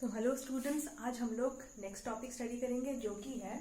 तो hello students, आज हम लोग नेक्स्ट टॉपिक स्टडी करेंगे जो कि है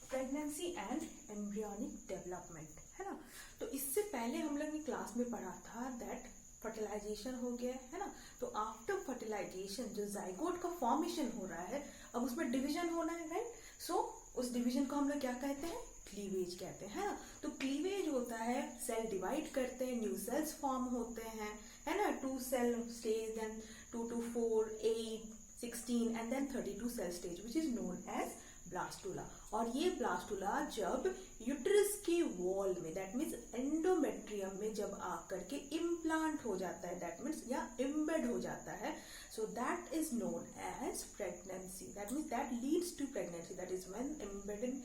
प्रेगनेंसी एंड एम्ब्रियोनिक डेवलपमेंट, है ना। तो इससे पहले हम लोग ने क्लास में पढ़ा था दैट फर्टिलाइजेशन हो गया है ना। तो आफ्टर फर्टिलाइजेशन जो जाइगोट का फॉर्मेशन हो रहा है, अब उसमें डिवीजन होना है, राइट। सो उस डिवीजन को हम लोग क्या कहते हैं? क्लीवेज कहते हैं, है ना। तो क्लीवेज होता है, सेल डिवाइड करते हैं, न्यू सेल्स फॉर्म होते हैं, है ना। 2 cell stage, then 2 to 4, 8, 16 and then 32 cell stage which is known as blastula. और ये ब्लास्टुला जब यूट्रस की वॉल में, दैट मीन्स एंडोमेट्रियम में जब आकर के इम्प्लांट हो जाता है, दैट मीन्स या इम्बेड हो जाता है, so that is known as pregnancy. That means that leads to pregnancy, that is when embedding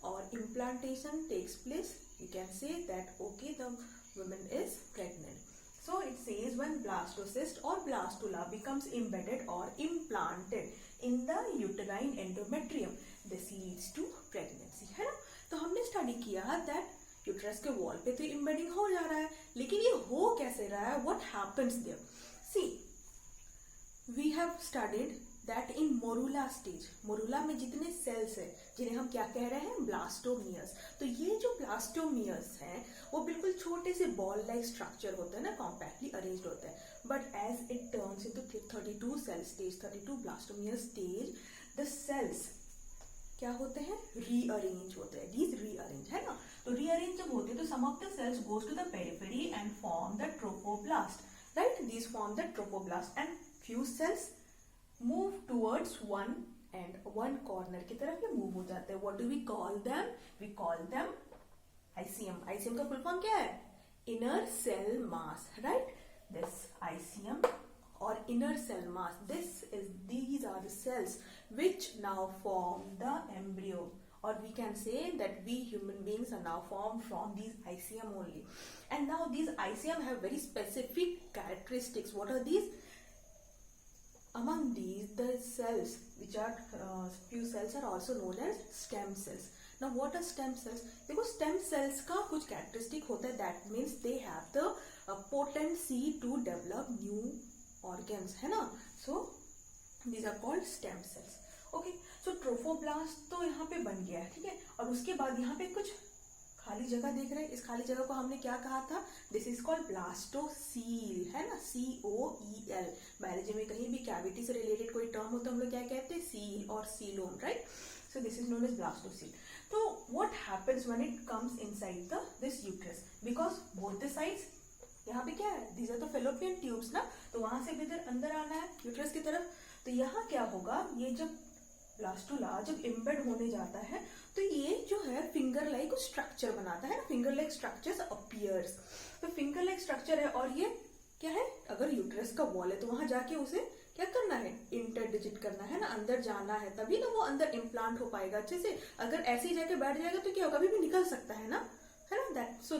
or implantation takes place. You can say that okay, the woman is pregnant. So it says when blastocyst or blastula becomes embedded or implanted in the uterine endometrium, this leads to pregnancy, है ना। तो हमने study किया that uterus के wall पे तो embedding हो जा रहा है, लेकिन ये हो कैसे रहा है? What happens there? See, we have studied that in morula stage, morula में जितने सेल्स है जिन्हें हम क्या कह रहे हैं? ब्लास्टोमियर्स। तो ये जो ब्लास्टोमियर्स हैं वो बिल्कुल छोटे से बॉल लाइक स्ट्रक्चर होते हैं ना, कॉम्पैक्टली अरेंज्ड होते हैं। But as it turns into 32 cell stage, 32 blastomere stage, the cells क्या होते हैं? रीअरेंज होते हैं, दीज रीअरेंज, है ना। तो रीअरेंज जब होते हैं तो some of the cells goes to the periphery and form the trophoblast, right. These form the trophoblast and few cells move towards one end, one corner की तरफ ये मूव हो जाते हैं। What do we call them? We call them ICM. ICM का full form क्या है? Inner cell mass, right. This ICM और inner cell mass, these are the cells which now form the embryo, or we can say that we human beings are now formed from these ICM only. And now these ICM have very specific characteristics. What are these? Among these, the cells which are few cells are also known as stem cells. Now what are stem cells? देखो stem cells का कुछ characteristic होता है, that means they have the potency to develop new organs, है ना। So these are called stem cells. Okay, so trophoblast तो यहाँ पे बन गया है, ठीक है। और उसके बाद यहाँ पे कुछ खाली जगह देख रहे हैं, इस खाली जगह को हमने क्या कहा था? दिस इज कॉल्ड ब्लास्टोसील, है ना, COEL। बायोलॉजी में कहीं भी कैविटी से रिलेटेड कोई टर्म होता है हम लोग क्या कहते हैं? सील और coelom, right. So this is known as blastocoel. तो what happens when it comes inside the this uterus? Because both the sides, यहाँ पे क्या है? These are the fallopian tubes ना, तो वहां से भी इधर अंदर आना है यूट्रस की तरफ। तो यहाँ क्या होगा? ये जब ब्लास्टुला जब एम्बेड होने जाता है तो ये जो है फिंगर लाइक स्ट्रक्चर बनाता है ना, फिंगर लाइक स्ट्रक्चर अपीयर्स। तो फिंगर लाइक स्ट्रक्चर है और ये क्या है? अगर यूट्रस का वॉल है तो वहां जाके उसे क्या करना है? इंटरडिजिट करना है ना, अंदर जाना है, तभी ना वो अंदर इम्प्लांट हो पाएगा अच्छे से। अगर ऐसे ही जाके बैठ जाएगा तो क्या होगा? कभी भी निकल सकता है ना, है ना।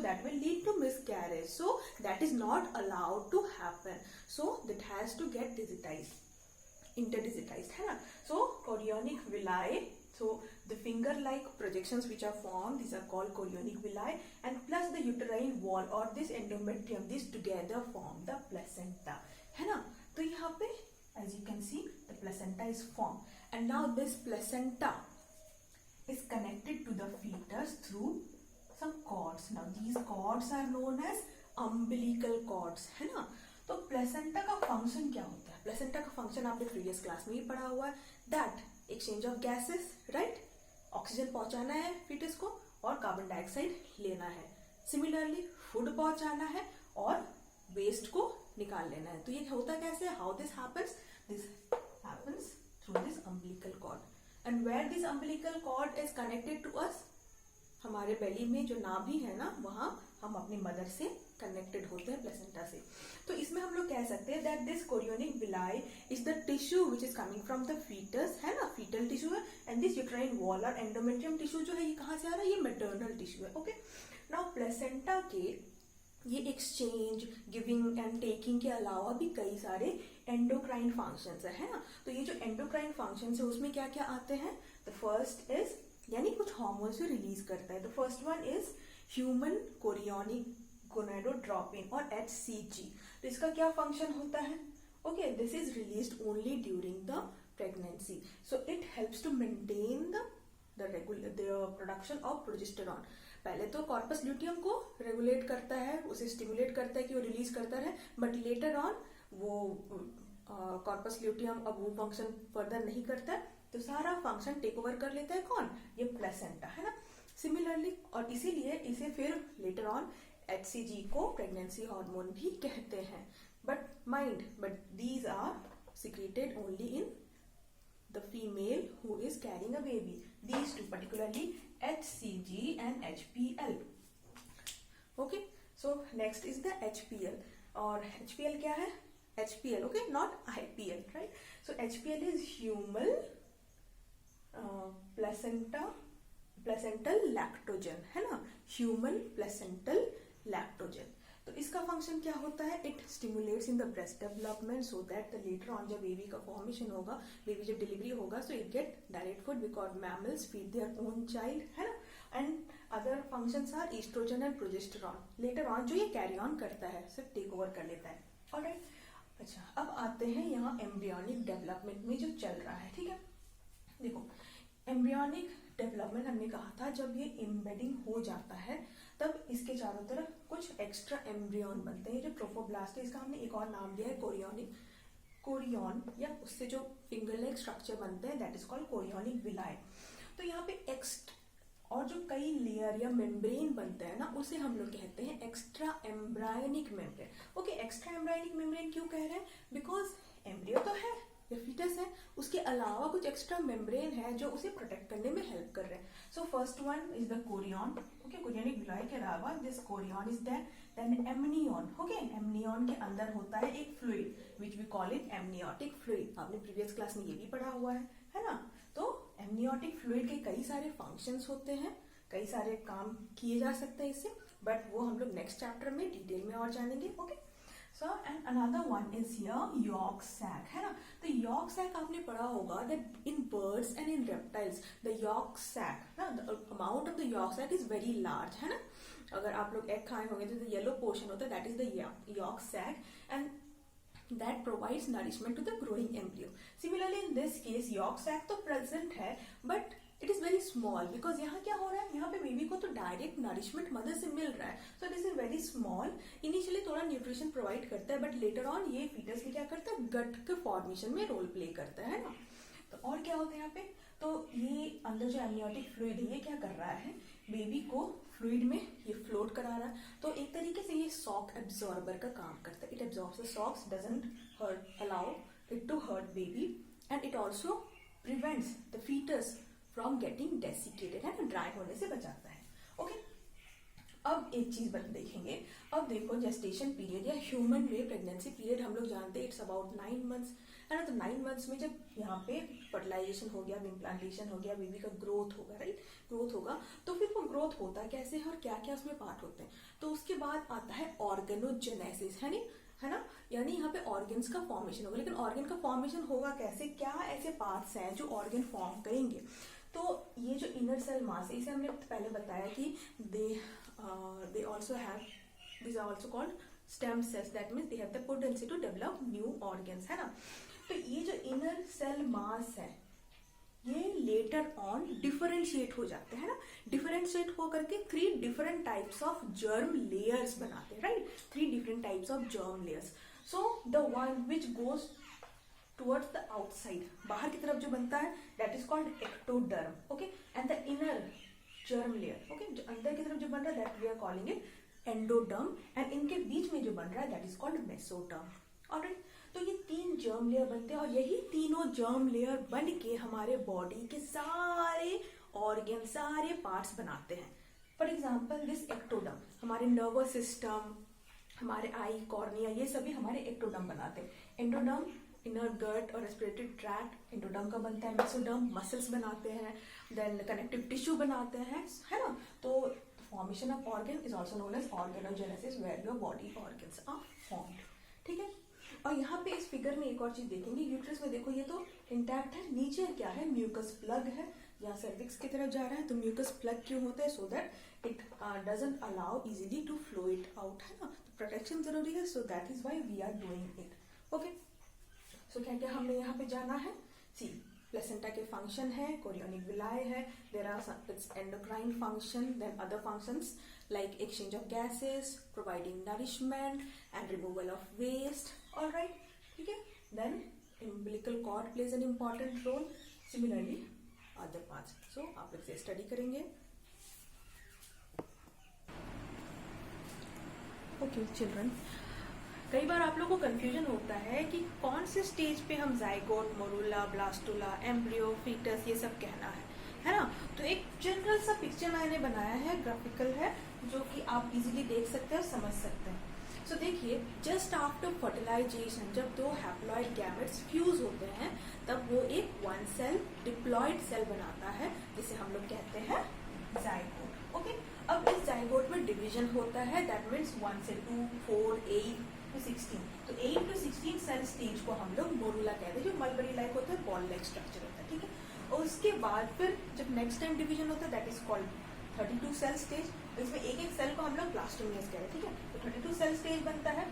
that will lead to miscarriage, so that is not allowed to happen, so that has to get digitized, interdigitized, है ना। So chorionic villi, so the finger like projections which are formed, these are called chorionic villi, and plus the uterine wall or this endometrium, these together form the placenta, है ना। तो यहाँ पे as you can see the placenta is formed, and now this placenta is connected to the fetus through some cords. Now these cords are known as umbilical cords, है ना। तो placenta का function क्या होता है? प्लेसेंटा का function आपने previous class में ही पढ़ा हुआ है, that exchange of gases, right. Oxygen पहुंचाना है फीटस को और कार्बन डाइऑक्साइड लेना है। सिमिलरली फूड पहुंचाना है और वेस्ट को निकाल लेना है। तो ये होता कैसे? How this happens? This happens through this umbilical cord. And where this umbilical cord is connected to us, हमारे बेली में जो नाभि है ना, वहां हम अपनी मदर से कनेक्टेड होते हैं, प्लेसेंटा से। तो इसमें हम लोग कह सकते हैं that this chorionic villi is the tissue which is coming from the foetus, है ना, फीटल टिश्यू है। एंड दिस यूट्राइन वॉल और एंडोमेट्रियम टिश्यू जो है ये कहाँ से आ रहा है? ये मेटर्नल टिश्यू है। ओके, नाउ प्लेसेंटा के ये एक्सचेंज, गिविंग एंड टेकिंग के अलावा भी कई सारे एंडोक्राइन फंक्शंस है ना। तो ये जो एंडोक्राइन फंक्शंस है उसमें क्या क्या आते हैं? द फर्स्ट इज, यानी कुछ हार्मोन्स जो रिलीज करता है। The first one is human chorionic gonadotropin और HCG। तो इसका क्या फंक्शन होता है? Okay, this is released only during the pregnancy. So it helps to maintain the production of progesterone. पहले तो कॉर्पस ल्यूटियम को रेगुलेट करता है, उसे स्टिमुलेट करता है कि वो रिलीज करता रहे, बट लेटर ऑन वो कॉर्पस ल्यूटियम अब वो फंक्शन फर्दर नहीं करता है, तो सारा फंक्शन टेक ओवर कर लेता है कौन, ये प्लेसेंटा, है ना. सिमिलरली, और इसीलिए इसे फिर लेटर ऑन HCG को प्रेगनेंसी हार्मोन भी कहते हैं. But these are secreted only in the female who is carrying a baby. These two, particularly HCG and HPL. Okay, so next is the HPL. और HPL क्या है? HPL, okay, not IPL, right? So HPL is human placental lactogen, है ना, human placental lactogen. तो इसका function क्या होता है, it stimulates in the breast development so that the later on जब बेबी का फॉर्मेशन होगा, बेबी जब डिलीवरी होगा, so it get direct food because mammals feed their own child, है ना. And other functions are oestrogen and progesterone. Later on जो ये carry on करता है, सिर्फ टेक ओवर कर लेता है. ऑलराइट, अच्छा, अब आते हैं यहाँ एम्ब्रियोनिक डेवलपमेंट में जो चल रहा है. ठीक है, देखो एम्ब्रियोनिक डेवलपमेंट हमने कहा था जब ये एम्बेडिंग हो जाता है तब इसके चारों तरफ कुछ एक्स्ट्रा एम्ब्रियन बनते हैं. जो ट्रोफोब्लास्ट है, इसका हमने एक और नाम दिया है कोरियन, या उससे जो फिंगर लाइक स्ट्रक्चर बनते हैं that is called chorionic villi. तो यहाँ पे और जो कई लेयर या मेम्ब्रेन बनते हैं ना, उसे हम लोग कहते हैं extra embryonic membrane. Okay, extra embryonic membrane क्यों कह रहे हैं, बिकॉज एम्ब्रियो तो है या फीटस है, उसके अलावा कुछ एक्स्ट्रा मेम्ब्रेन है जो उसे प्रोटेक्ट करने में हेल्प कर रहे हैं. So first one is the chorion. Okay, chorionic villi के अलावा this chorion is then amnion. Okay, amnion के अंदर होता है एक fluid which we call it amniotic fluid. आपने प्रीवियस क्लास में ये भी पढ़ा हुआ है ना. तो एमनियोटिक फ्लूइड के कई सारे फंक्शंस होते हैं, कई सारे काम किए जा सकते हैं इससे, बट वो हम लोग नेक्स्ट चैप्टर में डिटेल में और जानेंगे. Okay, so and another one is here yolk sac, है ना. तो यॉर्क सैक आपने पढ़ा होगा that in birds and in reptiles the yolk sac, ना, the amount of the yolk sac is very large, है ना. अगर आप लोग एग खाए होंगे तो येलो पोर्शन होता है, that is the yolk sac, and that provides nourishment to the growing embryo. Similarly in this case yolk sac तो present है but it is very small because यहाँ क्या हो रहा है, यहाँ पे बेबी को तो डायरेक्ट नरिशमेंट मदर से मिल रहा है, so it is very small. Initially थोड़ा न्यूट्रिशन प्रोवाइड करता है बट लेटर ऑन ये फीटस में क्या करता है, गट के फॉर्मेशन में रोल प्ले करता है ना. तो और क्या होता है यहाँ पे, तो ये अंदर जो एमनियोटिक फ्लूइड है ये क्या कर रहा है, बेबी को फ्लूइड में ये फ्लोट करा रहा है. तो एक तरीके से ये सॉक एब्जॉर्बर का काम करता है. It absorbs the shocks, doesn't hurt, allow it to hurt baby, and it also prevents the foetus from getting desiccated, है ना, ड्राई होने से बचाता है. ओके, अब एक चीज देखेंगे. अब देखो जेस्टेशन पीरियड या ह्यूमन में प्रेगनेंसी पीरियड हम लोग जानते हैं इट्स अबाउट 9 months, है ना. तो 9 months में जब यहाँ पे फर्टिलाइजेशन हो गया, इम्प्लांटेशन हो गया, बेबी का ग्रोथ होगा, राइट, ग्रोथ होगा, तो फिर वो ग्रोथ होता कैसे है और क्या क्या उसमें पार्ट होते हैं. तो उसके बाद आता है ऑर्गेनोजेनेसिस, है ना, यानी यहाँ पे ऑर्गन्स का फॉर्मेशन होगा. लेकिन ऑर्गन का फॉर्मेशन होगा कैसे, क्या ऐसे पार्ट्स हैं जो ऑर्गन फॉर्म करेंगे. तो ये जो इनर सेल मास है, इसे हमने पहले बताया कि they also have, these are also called stem cells, that means they have the potency to develop new organs, है ना. तो ये जो इनर सेल मास है ये लेटर ऑन डिफरेंशिएट हो जाते हैं ना. डिफरेंशिएट हो करके 3 different types of germ layers बनाते हैं, right. 3 different types of germ layers. So the one which goes towards the outside, बाहर की तरफ जो बनता है that is called ectoderm, okay, and the inner germ layer, okay, जो अंदर की तरफ जो बन रहा है that we are calling it endoderm, and इनके बीच में जो बन रहा है that is called mesoderm. alright, तो ये 3 जर्म लेयर बनते हैं और यही तीनों जर्म लेयर बन के हमारे बॉडी के सारे ऑर्गन, सारे पार्ट्स बनाते हैं. फॉर एग्जाम्पल दिस एक्टोडर्म, हमारे नर्वस सिस्टम, हमारे आई, कॉर्निया, ये सभी हमारे एक्टोडर्म बनाते हैं. एंडोडर्म इनर गट और रेस्पिरेटरी ट्रैक्ट एंडोडर्म का बनता है. मेसोडर्म मसल्स बनाते हैं, देन कनेक्टिव टिश्यू बनाते हैं, है ना. तो formation of organ is also known as organogenesis where your body organs are formed. ठीक है, और यहाँ पे इस फिगर में एक और चीज देखेंगे. यूट्रस में देखो ये तो इंटैक्ट है, नीचे क्या है, म्यूकस प्लग है, यहाँ सर्विक्स की तरफ जा रहा है. तो म्यूकस प्लग क्यों होता है, so that it doesn't allow easily to flow it out, है ना. प्रोटेक्शन जरूरी है, so that is why we are doing it. Okay, so क्या क्या हमने यहाँ पे जाना है सी प्लेसेंटा के फंक्शन है, कोरियोनिक विलाय है, there are its endocrine function, then other functions like exchange of gases, providing nourishment and removal of waste. Alright, ठीक है. Then umbilical cord plays an important role. Similarly other parts. So आप इसे study करेंगे. Okay children, कई बार आप लोगों को confusion होता है कि कौन से स्टेज पे हम zygote, morula, blastula, embryo, foetus ये सब कहना है ना. तो एक जनरल सा पिक्चर मैंने बनाया है, ग्राफिकल है, जो कि आप इजीली देख सकते हैं और समझ सकते हैं. तो देखिए, जस्ट आफ्टर फर्टिलाइजेशन जब दो हैप्लॉइड गैमेट्स फ्यूज होते हैं तब वो एक वन सेल डिप्लॉइड सेल बनाता है जिसे हम लोग कहते हैं जाइगोट. ओके, अब इस जाइगोट में डिवीजन होता है, दैट मीन्स 1 से 2, 4, 8 to 16. तो 8 to 16 सेल स्टेज को हम लोग मोरूला कहते हैं, जो मलबरी लाइक होता है, बॉल लाइक स्ट्रक्चर होता है. ठीक है, और उसके बाद फिर जब नेक्स्ट टाइम डिवीजन होता है that is called 32 cell stage. इसमें एक एक सेल को हम लोग ब्लास्टोमियस कहते हैं. ठीक है, तो 32 सेल स्टेज बनता है,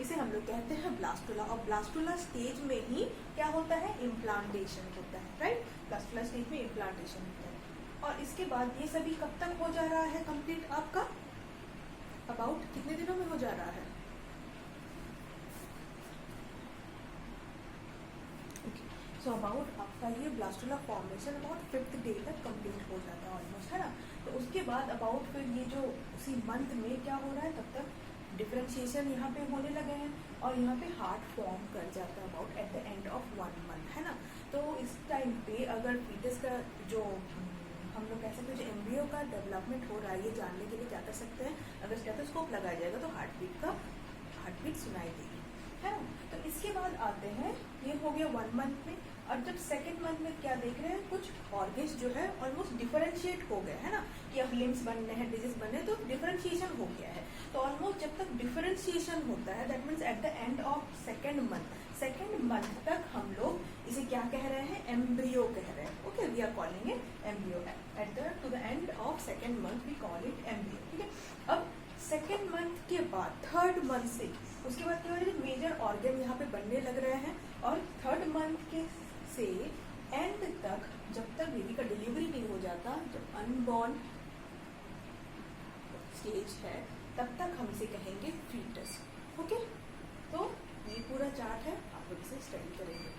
इसे हम लोग कहते हैं ब्लास्टुला. और ब्लास्टुला स्टेज में ही क्या होता है, इम्प्लांटेशन होता है. राइट, ब्लास्टुला स्टेज में इम्प्लांटेशन होता है. और इसके बाद ये सभी कब तक हो जा रहा है कंप्लीट आपका, अबाउट कितने दिनों में हो जा रहा है. सो अबाउट आपका ये blastula formation about 5th day तक कंप्लीट हो जाता है ऑलमोस्ट, है ना. तो उसके बाद अबाउट फिर ये जो उसी मंथ में क्या हो रहा है, तब तक डिफरेंशिएशन यहाँ पे होने लगे हैं और यहाँ पे हार्ट फॉर्म कर जाता है about at the end of 1 month, है ना. तो इस टाइम पे अगर फीटस का जो हम लोग कह सकते हैं जो एम्ब्रियो का डेवलपमेंट हो रहा है ये जानने के लिए क्या कर सकते हैं, अगर स्टेथोस्कोप लगाया जाएगा तो हार्ट बीट सुनाई देगी, है ना. तो इसके बाद आते हैं, ये हो गया 1 month में. और जब 2nd month में क्या देख रहे हैं, कुछ ऑर्गन्स जो है ऑलमोस्ट डिफरेंशिएट हो गए, है ना, कि अब लिम्स बनने हैं, डिजीज बनने, तो डिफरेंशिएशन हो गया है. तो ऑलमोस्ट जब तक डिफरेंशिएशन होता है that means at the end of 2nd month तक हम लोग इसे क्या कह रहे हैं, एम्ब्रियो कह रहे हैं. Okay, we are calling it embryo. To the end of 2nd month we call it embryo. ठीक है, अब 2nd month के बाद 3rd month से उसके बाद क्या हो रहा है, मेजर ऑर्गन यहाँ पे बनने लग रहे हैं. और 3rd month के से एंड तक जब तक बेबी का डिलीवरी नहीं हो जाता, जब अनबॉर्न स्टेज है, तब तक हम इसे कहेंगे फीटस. ओके, तो ये पूरा चार्ट है, आप लोग इसे स्टडी करेंगे.